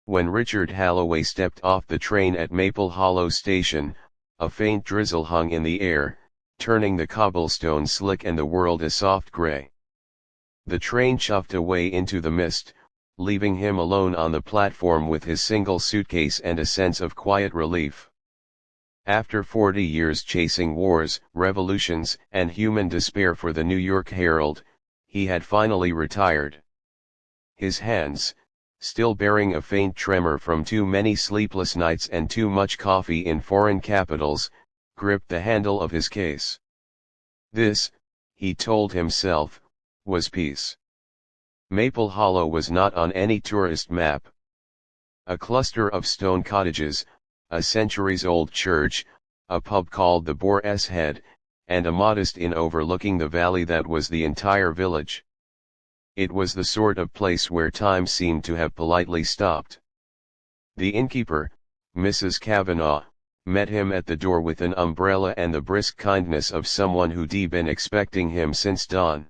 When Richard Halloway stepped off the train at Maple Hollow Station, a faint drizzle hung in the air, turning the cobblestones slick and the world a soft gray. The train chuffed away into the mist, leaving him alone on the platform with his single suitcase and a sense of quiet relief. After 40 years chasing wars, revolutions, and human despair for the New York Herald, he had finally retired. His hands, still bearing a faint tremor from too many sleepless nights and too much coffee in foreign capitals, gripped the handle of his case. This, he told himself, was peace. Maple Hollow was not on any tourist map. A cluster of stone cottages, a centuries-old church, a pub called the Boar's Head, and a modest inn overlooking the valley that was the entire village. It was the sort of place where time seemed to have politely stopped. The innkeeper, Mrs. Kavanagh, met him at the door with an umbrella and the brisk kindness of someone who'd been expecting him since dawn.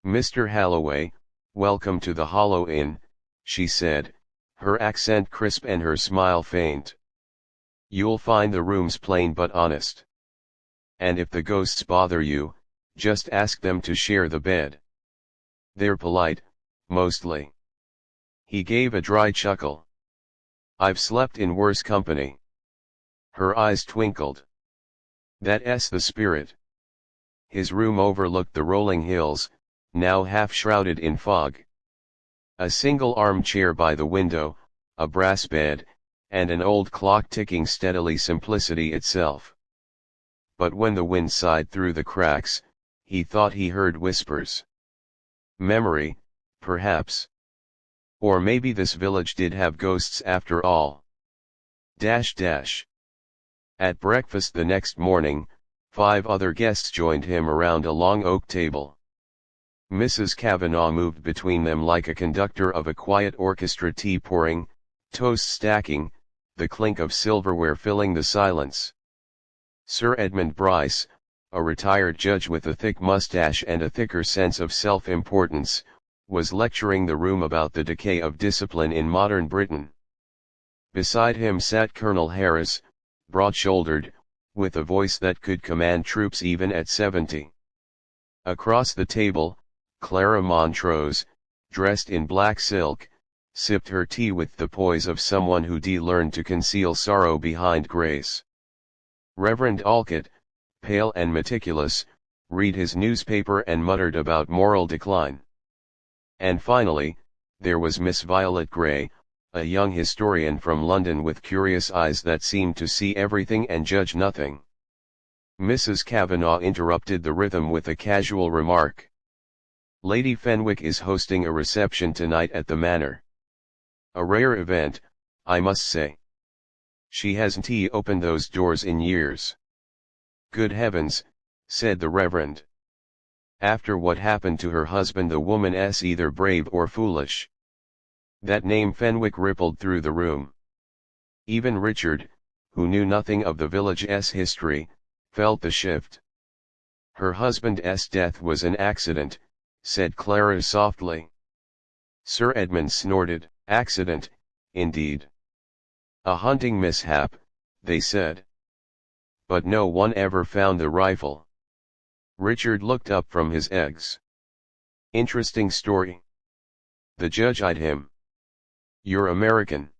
"Mr. Halloway, welcome to the Hollow Inn," she said, her accent crisp and her smile faint. "You'll find the rooms plain but honest. And if the ghosts bother you, just ask them to share the bed. They're polite, mostly." He gave a dry chuckle. "I've slept in worse company." Her eyes twinkled. "That's the spirit." His room overlooked the rolling hills, now half shrouded in fog. A single armchair by the window, a brass bed, and an old clock ticking steadily, simplicity itself. But when the wind sighed through the cracks, he thought he heard whispers. Memory, perhaps. Or maybe this village did have ghosts after all. At breakfast the next morning, 5 other guests joined him around a long oak table. Mrs. Kavanagh moved between them like a conductor of a quiet orchestra, tea pouring, toast stacking, the clink of silverware filling the silence. Sir Edmund Bryce, a retired judge with a thick mustache and a thicker sense of self-importance, was lecturing the room about the decay of discipline in modern Britain. Beside him sat Colonel Harris, broad-shouldered, with a voice that could command troops even at 70. Across the table, Clara Montrose, dressed in black silk, sipped her tea with the poise of someone who'd learned to conceal sorrow behind grace. Reverend Alcott, pale and meticulous, read his newspaper and muttered about moral decline. And finally, there was Miss Violet Grey, a young historian from London with curious eyes that seemed to see everything and judge nothing. Mrs. Kavanagh interrupted the rhythm with a casual remark. "Lady Fenwick is hosting a reception tonight at the Manor. A rare event, I must say. She hasn't opened those doors in years." "Good heavens," said the Reverend. "After what happened to her husband, the woman's either brave or foolish." That name Fenwick rippled through the room. Even Richard, who knew nothing of the village's history, felt the shift. "Her husband's death was an accident," said Clara softly. Sir Edmund snorted. "Accident, indeed. A hunting mishap, they said. But no one ever found the rifle." Richard looked up from his eggs. "Interesting story." The judge eyed him. "You're American.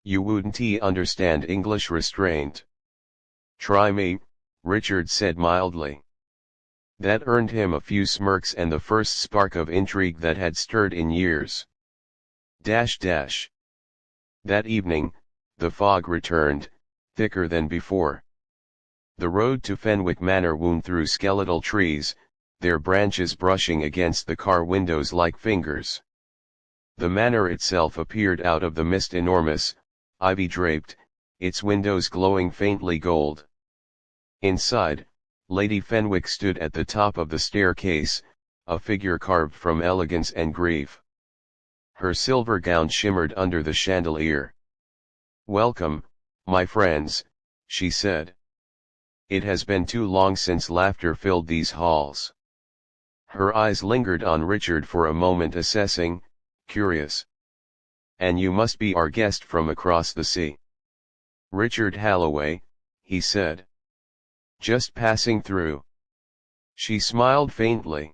You wouldn't understand English restraint." "Try me," Richard said mildly. That earned him a few smirks and the first spark of intrigue that had stirred in years. That evening, the fog returned, thicker than before. The road to Fenwick Manor wound through skeletal trees, their branches brushing against the car windows like fingers. The manor itself appeared out of the mist, enormous, ivy-draped, its windows glowing faintly gold. Inside, Lady Fenwick stood at the top of the staircase, a figure carved from elegance and grief. Her silver gown shimmered under the chandelier. "Welcome, my friends," she said. "It has been too long since laughter filled these halls." Her eyes lingered on Richard for a moment, assessing, curious. And you must be our guest from across the sea. Richard Halloway, he said. Just passing through. She smiled faintly.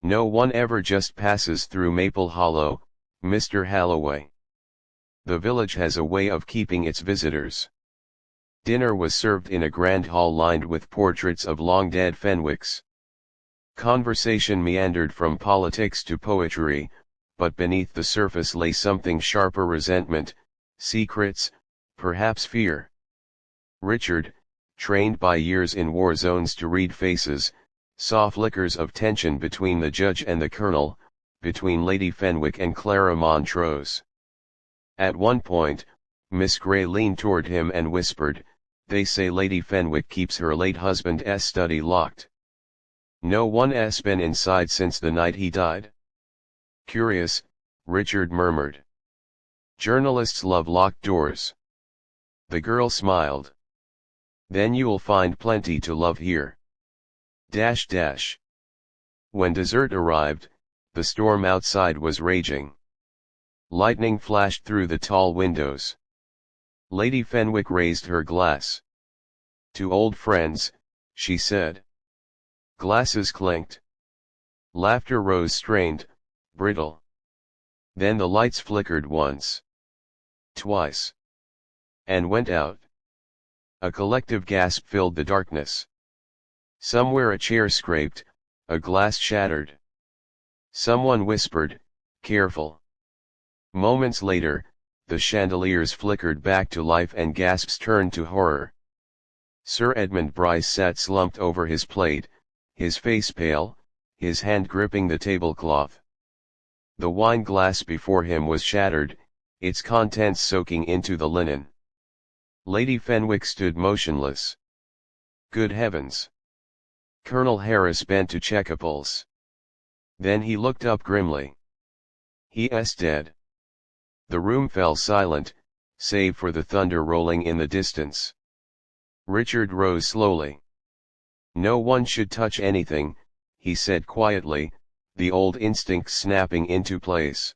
No one ever just passes through Maple Hollow, Mr. Halloway. The village has a way of keeping its visitors. Dinner was served in a grand hall lined with portraits of long-dead Fenwicks. Conversation meandered from politics to poetry, but beneath the surface lay something sharper: resentment, secrets, perhaps fear. Richard, trained by years in war zones to read faces, saw flickers of tension between the judge and the colonel, between Lady Fenwick and Clara Montrose. At one point, Miss Grey leaned toward him and whispered, "They say Lady Fenwick keeps her late husband's study locked. No one's been inside since the night he died." "Curious," Richard murmured. "Journalists love locked doors." The girl smiled. "Then you'll find plenty to love here." When dessert arrived, the storm outside was raging. Lightning flashed through the tall windows. Lady Fenwick raised her glass. "To old friends," she said. Glasses clinked. Laughter rose strained, brittle. Then the lights flickered once. Twice. And went out. A collective gasp filled the darkness. Somewhere a chair scraped, a glass shattered. Someone whispered, "Careful." Moments later, the chandeliers flickered back to life and gasps turned to horror. Sir Edmund Bryce sat slumped over his plate, his face pale, his hand gripping the tablecloth. The wine glass before him was shattered, its contents soaking into the linen. Lady Fenwick stood motionless. Good heavens! Colonel Harris bent to check a pulse. Then he looked up grimly. "He's dead." The room fell silent, save for the thunder rolling in the distance. Richard rose slowly. "No one should touch anything," he said quietly, the old instincts snapping into place.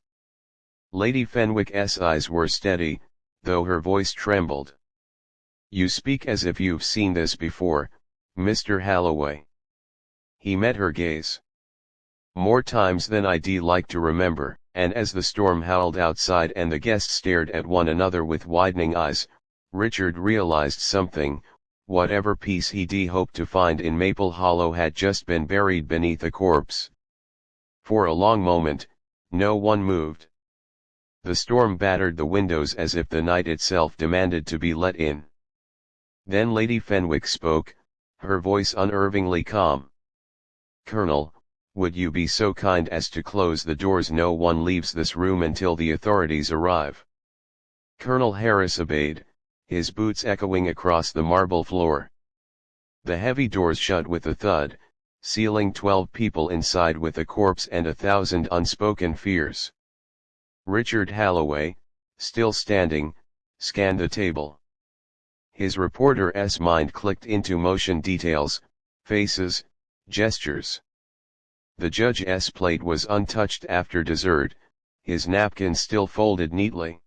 Lady Fenwick's eyes were steady, though her voice trembled. "You speak as if you've seen this before, Mr. Halloway." He met her gaze. "More times than I'd like to remember." And as the storm howled outside and the guests stared at one another with widening eyes, Richard realized something: whatever peace he'd hoped to find in Maple Hollow had just been buried beneath a corpse. For a long moment, no one moved. The storm battered the windows as if the night itself demanded to be let in. Then Lady Fenwick spoke, her voice unervingly calm. "Colonel, would you be so kind as to close the doors? No one leaves this room until the authorities arrive." Colonel Harris obeyed, his boots echoing across the marble floor. The heavy doors shut with a thud, sealing 12 people inside with a corpse and 1,000 unspoken fears. Richard Halloway, still standing, scanned the table. His reporter's mind clicked into motion: details, faces, gestures. The judge's plate was untouched after dessert, his napkin still folded neatly.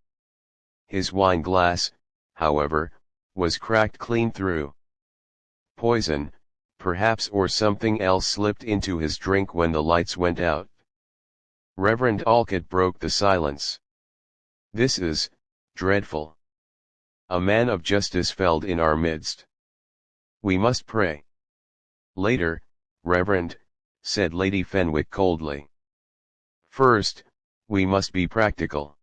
His wine glass, however, was cracked clean through. Poison, perhaps, or something else slipped into his drink when the lights went out. Reverend Alcott broke the silence. "This is dreadful. A man of justice felled in our midst. We must pray." "Later, Reverend," said Lady Fenwick coldly. "First, we must be practical."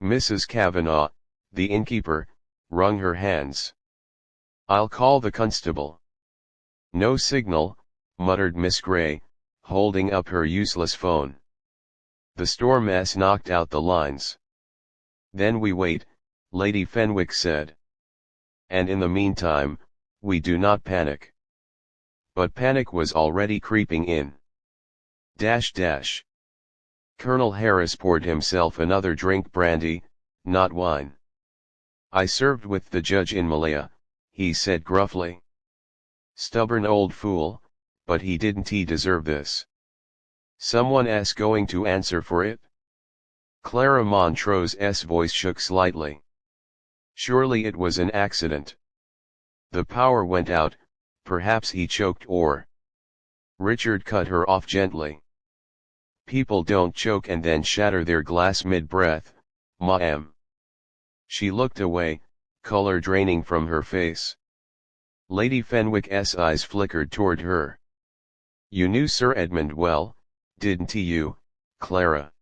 Mrs. Kavanagh, the innkeeper, wrung her hands. "I'll call the constable." "No signal," muttered Miss Grey, holding up her useless phone. "The storm's knocked out the lines." "Then we wait," Lady Fenwick said. "And in the meantime, we do not panic." But panic was already creeping in. Colonel Harris poured himself another drink: brandy, not wine. "I served with the judge in Malaya," he said gruffly. "Stubborn old fool, but he didn't deserve this. Someone's going to answer for it." Clara Montrose's voice shook slightly. Surely it was an accident. The power went out, perhaps he choked or... Richard cut her off gently. People don't choke and then shatter their glass mid-breath, ma'am. She looked away, color draining from her face. Lady Fenwick's eyes flickered toward her. You knew Sir Edmund well, didn't you, Clara?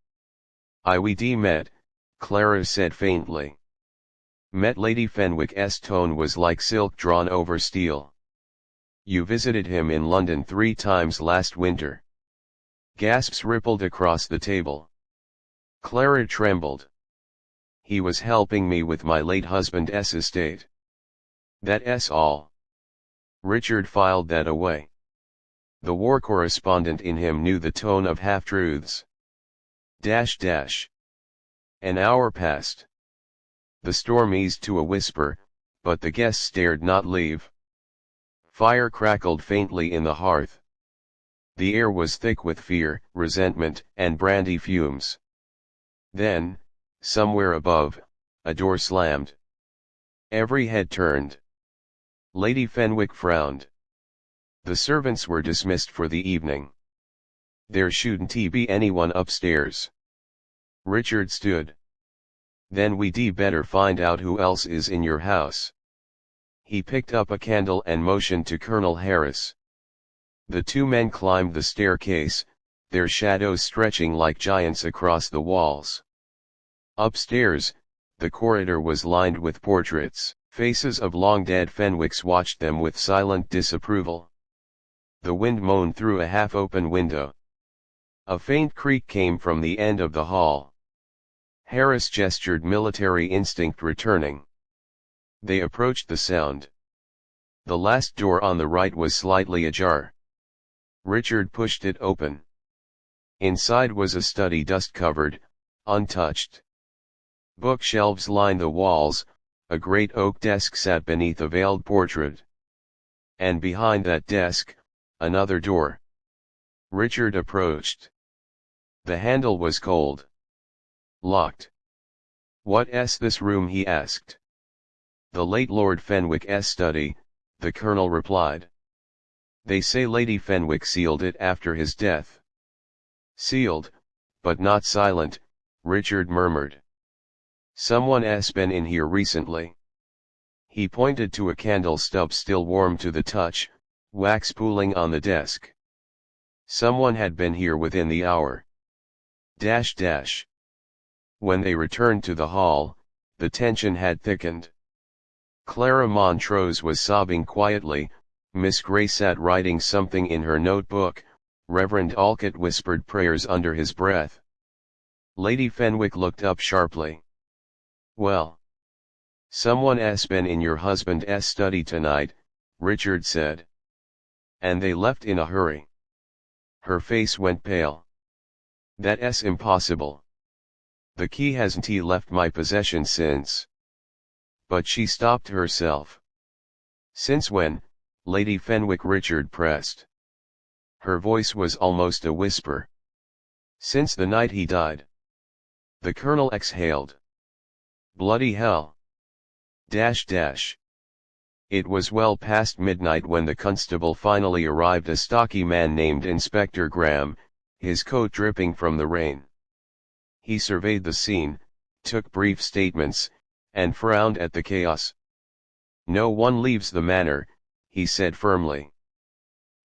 We met, Clara said faintly. Met. Lady Fenwick's tone was like silk drawn over steel. You visited him in London 3 times last winter. Gasps rippled across the table. Clara trembled. He was helping me with my late husband's estate. That's all. Richard filed that away. The war correspondent in him knew the tone of half-truths. An hour passed. The storm eased to a whisper, but the guests dared not leave. Fire crackled faintly in the hearth. The air was thick with fear, resentment, and brandy fumes. Then, somewhere above, a door slammed. Every head turned. Lady Fenwick frowned. The servants were dismissed for the evening. There shouldn't be anyone upstairs. Richard stood. Then we'd better find out who else is in your house. He picked up a candle and motioned to Colonel Harris. The 2 men climbed the staircase, their shadows stretching like giants across the walls. Upstairs, the corridor was lined with portraits. Faces of long-dead Fenwicks watched them with silent disapproval. The wind moaned through a half-open window. A faint creak came from the end of the hall. Harris gestured, military instinct returning. They approached the sound. The last door on the right was slightly ajar. Richard pushed it open. Inside was a study, dust-covered, untouched. Bookshelves lined the walls, a great oak desk sat beneath a veiled portrait. And behind that desk, another door. Richard approached. The handle was cold. Locked. What's this room? He asked. The late Lord Fenwick's study, the colonel replied. They say Lady Fenwick sealed it after his death. Sealed, but not silent, Richard murmured. Someone's been in here recently. He pointed to a candle stub still warm to the touch, wax pooling on the desk. Someone had been here within the hour. When they returned to the hall, the tension had thickened. Clara Montrose was sobbing quietly, Miss Grey sat writing something in her notebook, Reverend Alcott whispered prayers under his breath. Lady Fenwick looked up sharply. Well. Someone's been in your husband's study tonight, Richard said. And they left in a hurry. Her face went pale. That's impossible. The key hasn't left my possession since. But she stopped herself. Since when, Lady Fenwick? Richard pressed. Her voice was almost a whisper. Since the night he died. The colonel exhaled. Bloody hell. It was well past midnight when the constable finally arrived, a stocky man named Inspector Graham, his coat dripping from the rain. He surveyed the scene, took brief statements, and frowned at the chaos. No one leaves the manor, he said firmly.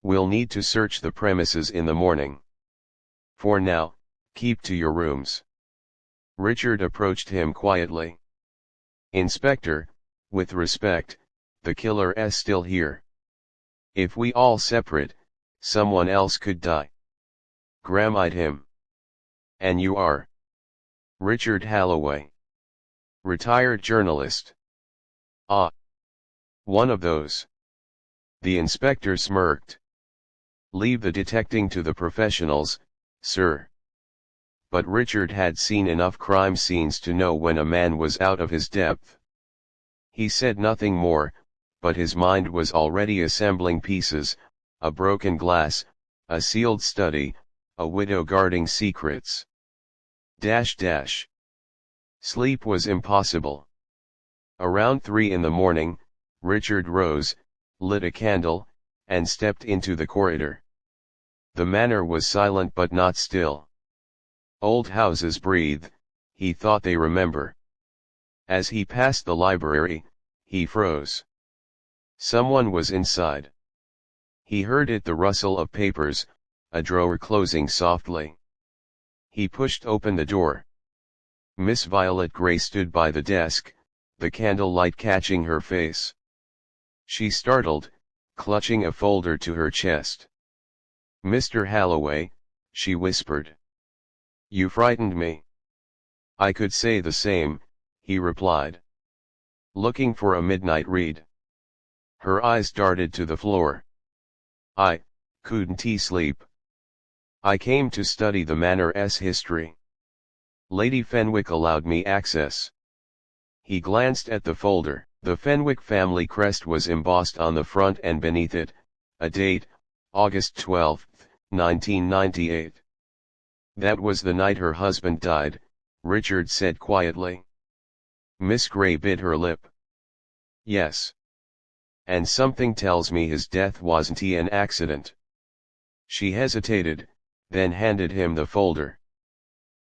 We'll need to search the premises in the morning. For now, keep to your rooms. Richard approached him quietly. Inspector, with respect, the killer's still here. If we all separate, someone else could die. Graham eyed him. And you are? Richard Halloway. Retired journalist. Ah. One of those. The inspector smirked. Leave the detecting to the professionals, sir. But Richard had seen enough crime scenes to know when a man was out of his depth. He said nothing more, but his mind was already assembling pieces, a broken glass, a sealed study, a widow guarding secrets. Sleep was impossible. Around 3 in the morning, Richard rose, lit a candle, and stepped into the corridor. The manor was silent but not still. Old houses breathe, he thought they remember. As he passed the library, he froze. Someone was inside. He heard the rustle of papers, a drawer closing softly. He pushed open the door. Miss Violet Grey stood by the desk, the candlelight catching her face. She startled, clutching a folder to her chest. "Mr. Halloway," she whispered. "You frightened me." "I could say the same," he replied. "Looking for a midnight read?" Her eyes darted to the floor. "I couldn't sleep. I came to study the manor's history. Lady Fenwick allowed me access." He glanced at the folder. The Fenwick family crest was embossed on the front and beneath it, a date, August 12, 1998. "That was the night her husband died," Richard said quietly. Miss Grey bit her lip. "Yes. And something tells me his death wasn't an accident." She hesitated, then handed him the folder.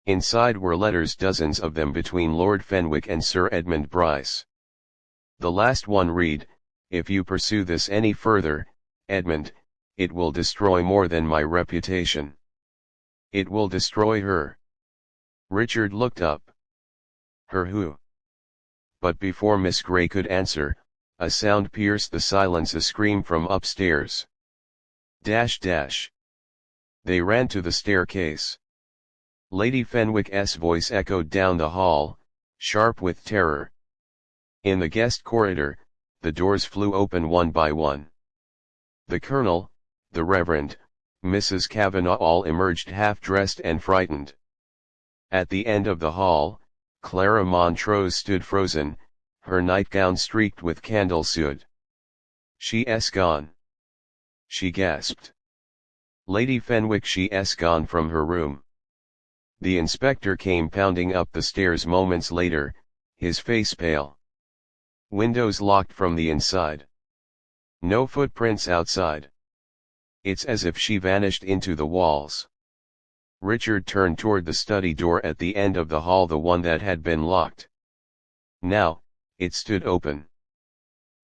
Inside were letters, dozens of them, between Lord Fenwick and Sir Edmund Bryce. The last one read, "If you pursue this any further, Edmund, it will destroy more than my reputation. It will destroy her." Richard looked up. "Her who?" But before Miss Grey could answer, a sound pierced the silence, a scream from upstairs. They ran to the staircase. Lady Fenwick's voice echoed down the hall, sharp with terror. In the guest corridor, the doors flew open one by one. The Colonel, the Reverend, Mrs. Kavanagh all emerged half-dressed and frightened. At the end of the hall, Clara Montrose stood frozen, her nightgown streaked with candle soot. "She's gone," she gasped. "Lady Fenwick, she's gone from her room." The inspector came pounding up the stairs moments later, his face pale. "Windows locked from the inside. No footprints outside. It's as if she vanished into the walls." Richard turned toward the study door at the end of the hall, the one that had been locked. Now, it stood open.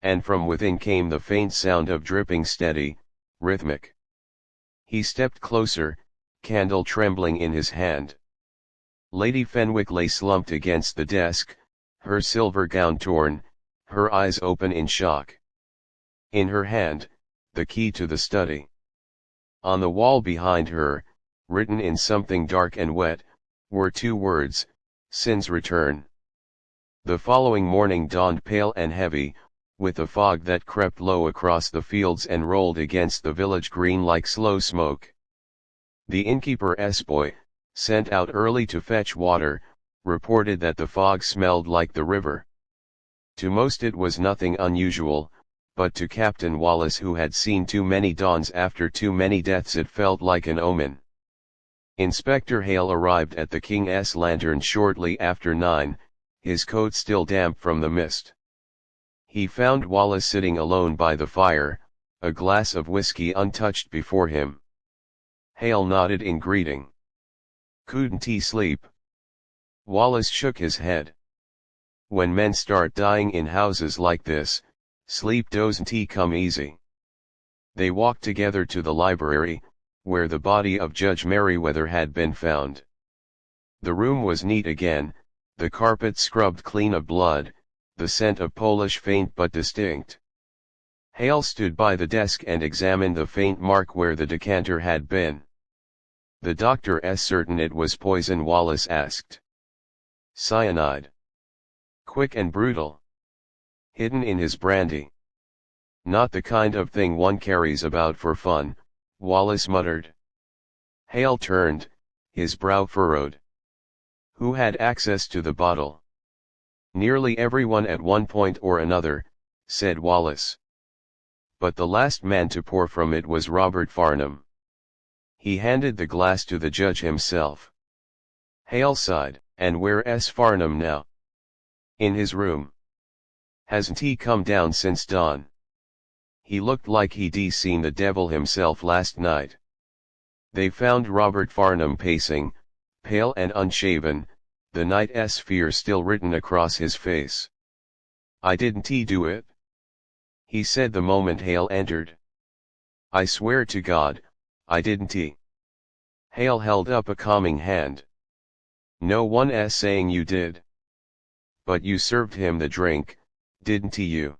And from within came the faint sound of dripping, steady, rhythmic. He stepped closer, candle trembling in his hand. Lady Fenwick lay slumped against the desk, her silver gown torn, her eyes open in shock. In her hand, the key to the study. On the wall behind her, written in something dark and wet, were 2 words, "Sin's return." The following morning dawned pale and heavy, with a fog that crept low across the fields and rolled against the village green like slow smoke. The innkeeper's boy, sent out early to fetch water, reported that the fog smelled like the river. To most it was nothing unusual, but to Captain Wallace, who had seen too many dawns after too many deaths, it felt like an omen. Inspector Hale arrived at the King's Lantern shortly after 9, his coat still damp from the mist. He found Wallace sitting alone by the fire, a glass of whiskey untouched before him. Hale nodded in greeting. "Couldn't sleep?" Wallace shook his head. "When men start dying in houses like this, sleep doesn't come easy." They walked together to the library, where the body of Judge Merriweather had been found. The room was neat again, the carpet scrubbed clean of blood, the scent of Polish faint but distinct. Hale stood by the desk and examined the faint mark where the decanter had been. "The doctor's certain it was poison?" Wallace asked. "Cyanide. Quick and brutal. Hidden in his brandy. Not the kind of thing one carries about for fun," Wallace muttered. Hale turned, his brow furrowed. "Who had access to the bottle?" "Nearly everyone at one point or another," said Wallace. "But the last man to pour from it was Robert Farnham." He handed the glass to the judge himself. Hale sighed. And where's Farnham now? In his room. Hasn't he come down since dawn? He looked like he'd seen the devil himself last night. They found Robert Farnham pacing, pale and unshaven, the night's fear still written across his face. I didn't do it, he said the moment Hale entered. I swear to God, I didn't. Hale held up a calming hand. No one's saying you did. But you served him the drink, didn't you?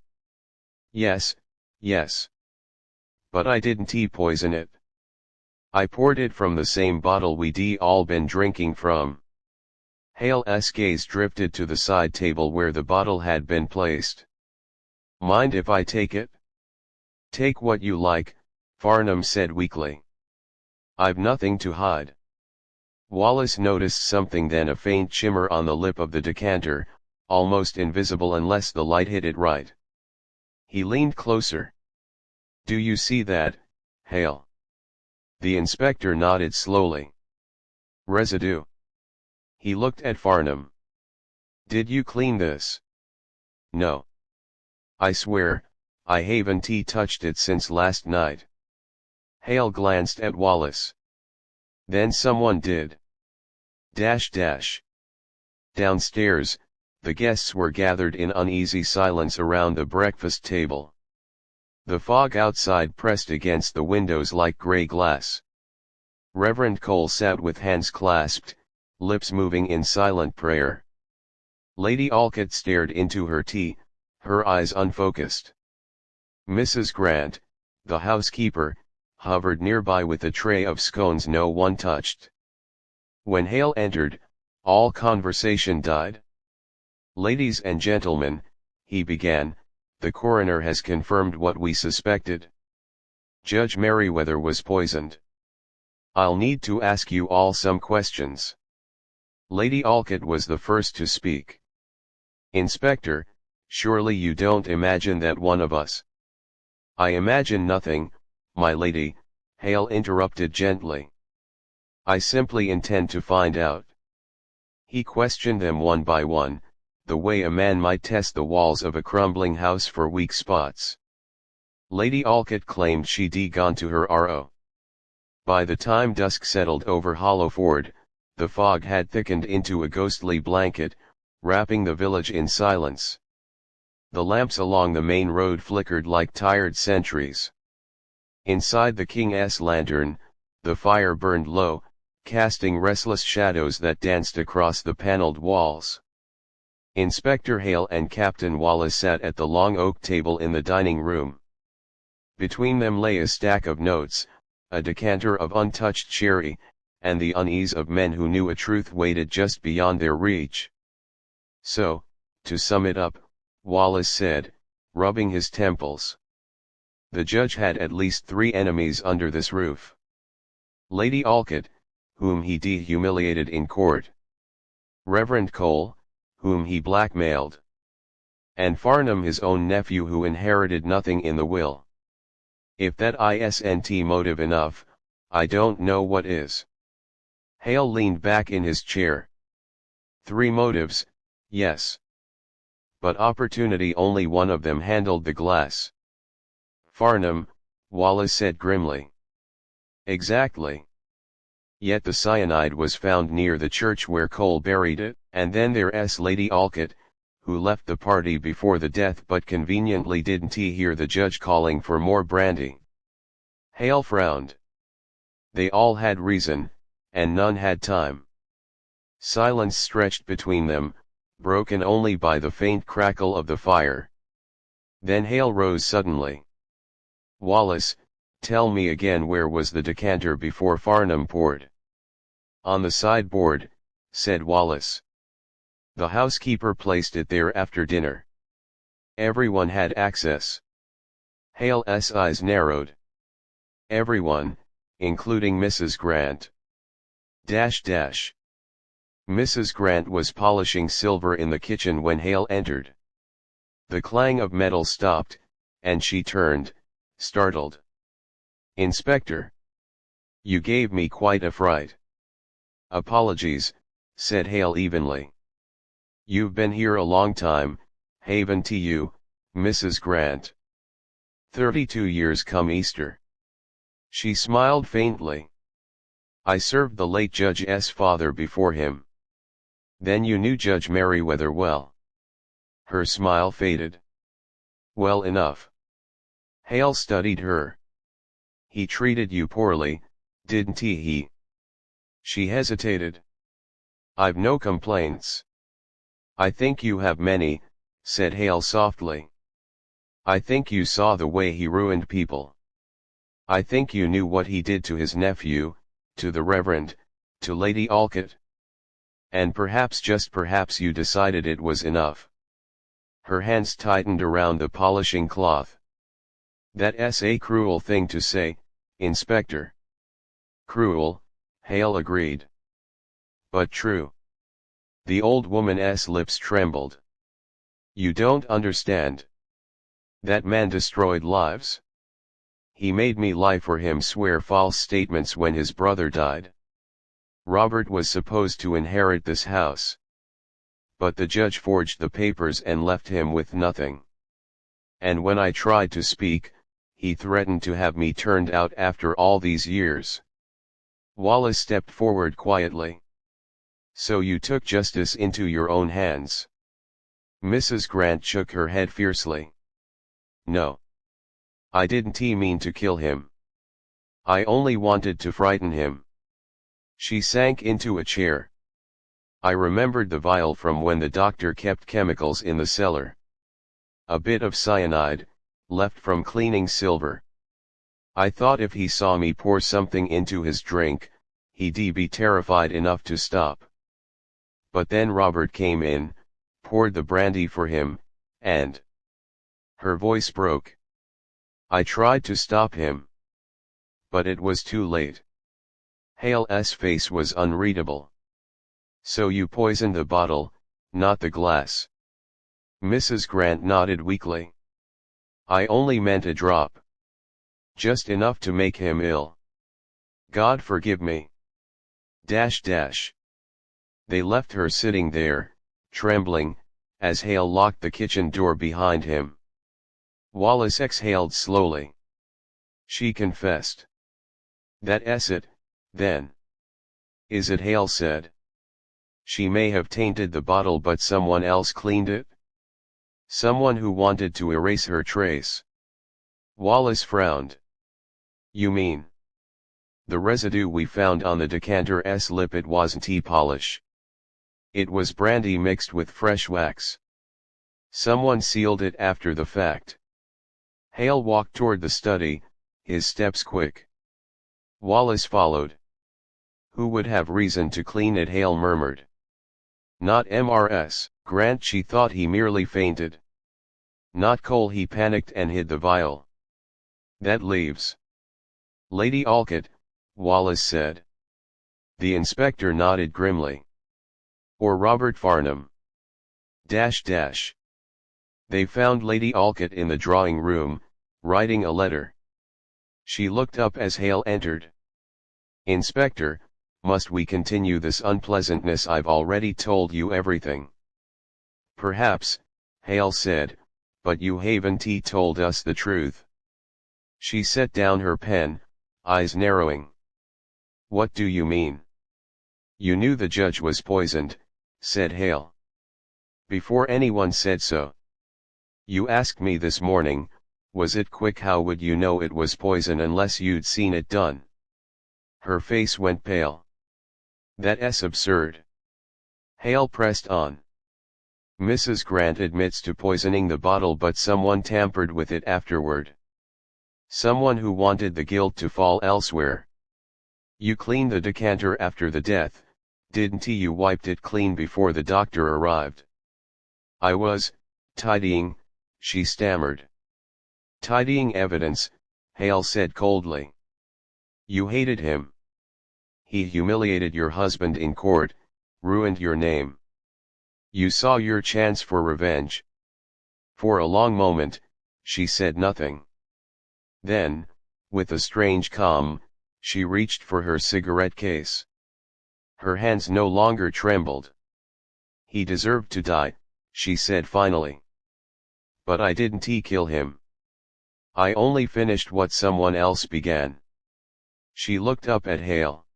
Yes, yes. But I didn't poison it. I poured it from the same bottle we'd all been drinking from. Hale's gaze drifted to the side table where the bottle had been placed. Mind if I take it? Take what you like, Farnham said weakly. I've nothing to hide. Wallace noticed something, then a faint shimmer on the lip of the decanter, almost invisible unless the light hit it right. He leaned closer. Do you see that, Hale? The inspector nodded slowly. Residue. He looked at Farnham. Did you clean this? No. I swear, I haven't touched it since last night. Hale glanced at Wallace. Then someone did. Downstairs, the guests were gathered in uneasy silence around the breakfast table. The fog outside pressed against the windows like grey glass. Reverend Cole sat with hands clasped, lips moving in silent prayer. Lady Alcott stared into her tea, her eyes unfocused. Mrs. Grant, the housekeeper, hovered nearby with a tray of scones no one touched. When Hale entered, all conversation died. Ladies and gentlemen, he began, the coroner has confirmed what we suspected. Judge Merriweather was poisoned. I'll need to ask you all some questions. Lady Alcott was the first to speak. Inspector, surely you don't imagine that one of us. I imagine nothing, my lady, Hale interrupted gently. I simply intend to find out. He questioned them one by one, the way a man might test the walls of a crumbling house for weak spots. Lady Alcott claimed she'd gone to her RO. By the time dusk settled over Hollowford, the fog had thickened into a ghostly blanket, wrapping the village in silence. The lamps along the main road flickered like tired sentries. Inside the King's lantern, the fire burned low, casting restless shadows that danced across the paneled walls. Inspector Hale and Captain Wallace sat at the long oak table in the dining room. Between them lay a stack of notes, a decanter of untouched sherry, and the unease of men who knew a truth waited just beyond their reach. So, to sum it up, Wallace said, rubbing his temples. The judge had at least 3 enemies under this roof. Lady Alcott, whom he humiliated in court. Reverend Cole, whom he blackmailed. And Farnham, his own nephew, who inherited nothing in the will. If that isn't motive enough, I don't know what is. Hale leaned back in his chair. 3 motives, yes. But opportunity, only one of them handled the glass. Farnham, Wallace said grimly. Exactly. Yet the cyanide was found near the church where Cole buried it, and then there's Lady Alcott, who left the party before the death but conveniently didn't hear the judge calling for more brandy. Hale frowned. They all had reason, and none had time. Silence stretched between them, broken only by the faint crackle of the fire. Then Hale rose suddenly. Wallace, tell me again, where was the decanter before Farnham poured? On the sideboard, said Wallace. The housekeeper placed it there after dinner. Everyone had access. Hale's eyes narrowed. Everyone, including Mrs. Grant. Mrs. Grant was polishing silver in the kitchen when Hale entered. The clang of metal stopped, and she turned, startled. Inspector. You gave me quite a fright. Apologies, said Hale evenly. You've been here a long time, haven't you, Mrs. Grant? 32 years come Easter. She smiled faintly. I served the late Judge's father before him. Then you knew Judge Merriweather well. Her smile faded. Well enough. Hale studied her. He treated you poorly, didn't he? She hesitated. I've no complaints. I think you have many, said Hale softly. I think you saw the way he ruined people. I think you knew what he did to his nephew, to the Reverend, to Lady Alcott. And perhaps just perhaps you decided it was enough. Her hands tightened around the polishing cloth. That's a cruel thing to say, Inspector. Cruel, Hale agreed. But true. The old woman's lips trembled. You don't understand. That man destroyed lives. He made me lie for him, swear false statements when his brother died. Robert was supposed to inherit this house. But the judge forged the papers and left him with nothing. And when I tried to speak, he threatened to have me turned out after all these years. Wallace stepped forward quietly. So you took justice into your own hands. Mrs. Grant shook her head fiercely. No. I didn't mean to kill him. I only wanted to frighten him. She sank into a chair. I remembered the vial from when the doctor kept chemicals in the cellar. A bit of cyanide, left from cleaning silver. I thought if he saw me pour something into his drink, he'd be terrified enough to stop. But then Robert came in, poured the brandy for him, and... Her voice broke. I tried to stop him. But it was too late. Hale's face was unreadable. So you poisoned the bottle, not the glass. Mrs. Grant nodded weakly. I only meant a drop. Just enough to make him ill. God forgive me. Dash dash. They left her sitting there, trembling, as Hale locked the kitchen door behind him. Wallace exhaled slowly. She confessed. That's it, then. Is it? Hale said. She may have tainted the bottle, but someone else cleaned it? Someone who wanted to erase her trace. Wallace frowned. You mean? The residue we found on the decanter's lip, it wasn't tea polish. It was brandy mixed with fresh wax. Someone sealed it after the fact. Hale walked toward the study, his steps quick. Wallace followed. Who would have reason to clean it? Hale murmured. Not Mrs. Grant. She thought he merely fainted. Not Cole. He panicked and hid the vial. That leaves Lady Alcott, Wallace said. The inspector nodded grimly. Or Robert Farnham. Dash dash. They found Lady Alcott in the drawing room, writing a letter. She looked up as Hale entered. Inspector, must we continue this unpleasantness? I've already told you everything. Perhaps, Hale said, but you haven't told us the truth. She set down her pen, eyes narrowing. What do you mean? You knew the judge was poisoned, said Hale. Before anyone said so. You asked me this morning, was it quick? How would you know it was poison unless you'd seen it done? Her face went pale. That's absurd. Hale pressed on. Mrs. Grant admits to poisoning the bottle, but someone tampered with it afterward. Someone who wanted the guilt to fall elsewhere. You cleaned the decanter after the death, didn't you? Wiped it clean before the doctor arrived. I was tidying, she stammered. Tidying evidence, Hale said coldly. You hated him. He humiliated your husband in court, ruined your name. You saw your chance for revenge. For a long moment, she said nothing. Then, with a strange calm, she reached for her cigarette case. Her hands no longer trembled. "He deserved to die," she said finally. "But I didn't kill him. I only finished what someone else began." She looked up at Hale.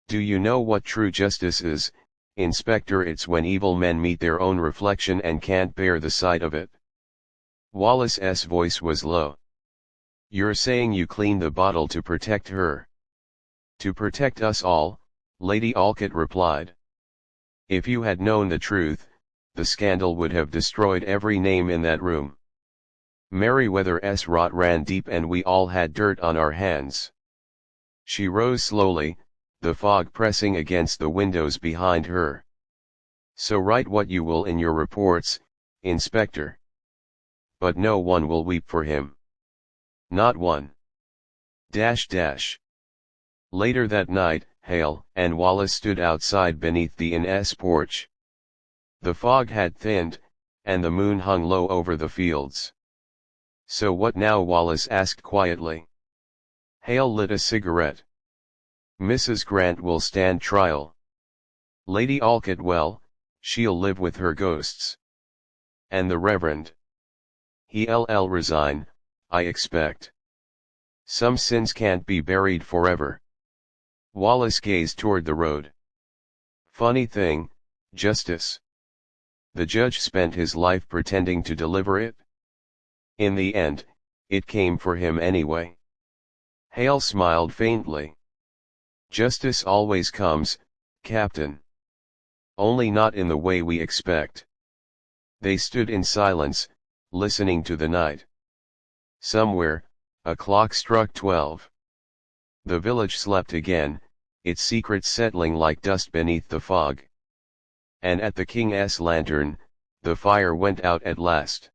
"Do you know what true justice is, Inspector? It's when evil men meet their own reflection and can't bear the sight of it." Wallace's voice was low. "You're saying you cleaned the bottle to protect her?" "To protect us all," Lady Alcott replied. "If you had known the truth, the scandal would have destroyed every name in that room. Merryweather's rot ran deep and we all had dirt on our hands." She rose slowly, the fog pressing against the windows behind her. "So write what you will in your reports, Inspector. But no one will weep for him. Not one. Dash dash." Later that night, Hale and Wallace stood outside beneath the inn's porch. The fog had thinned, and the moon hung low over the fields. "So what now?" Wallace asked quietly. Hale lit a cigarette. "Mrs. Grant will stand trial. Lady Alcott, well, she'll live with her ghosts. And the Reverend? He'll resign, I expect. Some sins can't be buried forever." Wallace gazed toward the road. "Funny thing, Justice. The judge spent his life pretending to deliver it. In the end, it came for him anyway." Hale smiled faintly. "Justice always comes, Captain. Only not in the way we expect." They stood in silence, listening to the night. Somewhere, a clock struck 12. The village slept again, its secrets settling like dust beneath the fog. And at the king's lantern, the fire went out at last.